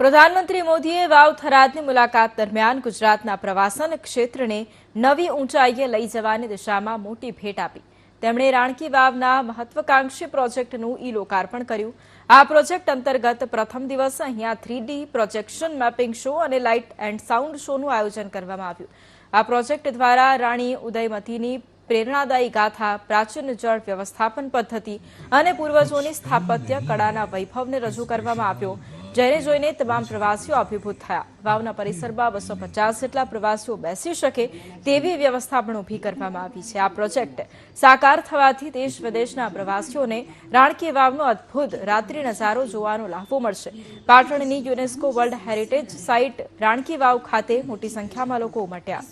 પ્રધાનમંત્રી મોદીએ વાવ થરાદની મુલાકાત દરમિયાન ગુજરાતના પ્રવાસન ક્ષેત્રને નવી ઊંચાઈએ લઈ જવાની દિશામાં મોટી ભેટ આપી। તેમણે રાણકી વાવના મહત્વાકાંક્ષી પ્રોજેક્ટનું ઈ-લોકાર્પણ કર્યું। આ પ્રોજેક્ટ અંતર્ગત પ્રથમ દિવસે અહીંયા 3D પ્રોજેક્શન મેપિંગ શો અને લાઇટ એન્ડ સાઉન્ડ શોનું આયોજન કરવામાં આવ્યું। આ પ્રોજેક્ટ દ્વારા રાણી ઉદયમતીની પ્રેરણાદાયી ગાથા, પ્રાચીન જળ વ્યવસ્થાપન પદ્ધતિ અને પૂર્વજોની સ્થાપત્ય કળાના વૈભવને રજૂ કરવામાં આવ્યો, જેને જોઈને તમામ પ્રવાસીઓ અભિભૂત થયા। વાવના પરિસરમાં 250 જેટલા પ્રવાસીઓ બેસી શકે તેવી વ્યવસ્થા પણ ઊભી કરવામાં આવી છે। આ પ્રોજેક્ટ સાકાર થવાથી દેશ વિદેશના પ્રવાસીઓને રાણકી વાવનો અદ્ભુત રાત્રિ નજારો જોવાનો લાહવો મળશે। પાટણની યુનેસ્કો વર્લ્ડ હેરિટેજ સાઇટ રાણકી વાવ ખાતે મોટી સંખ્યામાં લોકો ઉમટ્યા।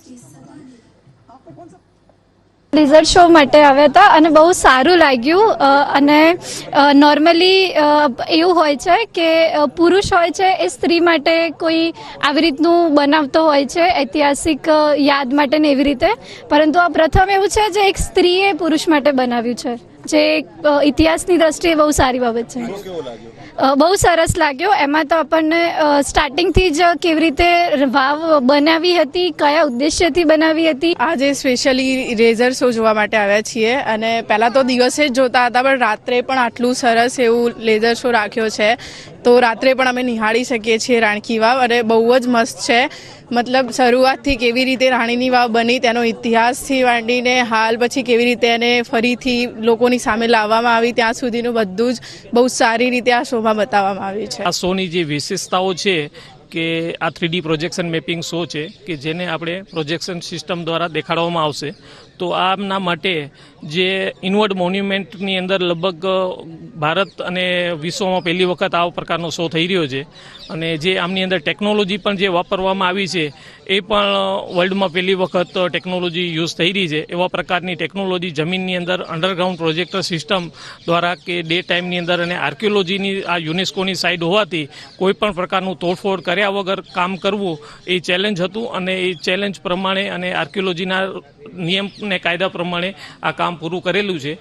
લેઝર શો માટે આવ્યા હતા અને બહુ સારું લાગ્યું। અને નોર્મલી એવું હોય છે કે પુરુષ હોય છે એ સ્ત્રી માટે કોઈ આવી રીતનું બનાવતો હોય છે ઐતિહાસિક યાદ માટે ને એવી રીતે, પરંતુ આ પ્રથમ એવું છે જે એક સ્ત્રીએ પુરુષ માટે બનાવ્યું છે, જે ઇતિહાસની દ્રષ્ટિએ બહુ સારી બાબત છે। બહુ સરસ લાગ્યો। એમાં તો આપણને સ્ટાર્ટિંગથી જ કેવી રીતે વાવ બનાવી હતી, કયા ઉદ્દેશ્યથી બનાવી હતી। આજે સ્પેશિયલી લેઝર શો જોવા માટે આવ્યા છીએ અને પહેલાં તો દિવસે જ જોતા હતા, પણ રાત્રે પણ આટલું સરસ એવું લેઝર શો રાખ્યો છે તો રાત્રે પણ અમે નિહાળી શકીએ છીએ રાણકી વાવ અને બહુ જ મસ્ત છે। મતલબ શરૂઆતથી કેવી રીતે રાણીની વાવ બની તેનો ઇતિહાસથી માંડીને હાલ પછી કેવી રીતે એને ફરીથી લોકોની સામે લાવવામાં આવી ત્યાં સુધીનું બધું જ બહુ સારી રીતે આ શોમાં બતાવવામાં આવ્યું છે। આ શોની જે વિશેષતાઓ છે કે આ 3D પ્રોજેક્શન મેપિંગ શો છે કે જેને આપણે પ્રોજેક્શન સિસ્ટમ દ્વારા દેખાડવામાં આવશે। તો આમના માટે જે ઇનવર્ડ મોન્યુમેન્ટની અંદર લગભગ ભારત અને વિશ્વમાં પહેલી વખત આ પ્રકારનો શો થઈ રહ્યો છે અને જે આમની અંદર ટેકનોલોજી પણ જે વાપરવામાં આવી છે એ પણ વર્લ્ડમાં પહેલી વખત ટેકનોલોજી યુઝ થઈ રહી છે। એવા પ્રકારની ટેકનોલોજી જમીનની અંદર અંડરગ્રાઉન્ડ પ્રોજેક્ટર સિસ્ટમ દ્વારા કે ડે ટાઈમની અંદર અને આર્કિયોલોજીની આ યુનેસ્કોની સાઇડ હોવાથી કોઈ પણ પ્રકારનું તોડફોડ કર્યા વગર કામ કરવું એ ચેલેન્જ હતું અને એ ચેલેન્જ પ્રમાણે અને આર્કિયોલોજીના નિયમ અને કાયદા પ્રમાણે આ કામ પૂરું કરેલું છે।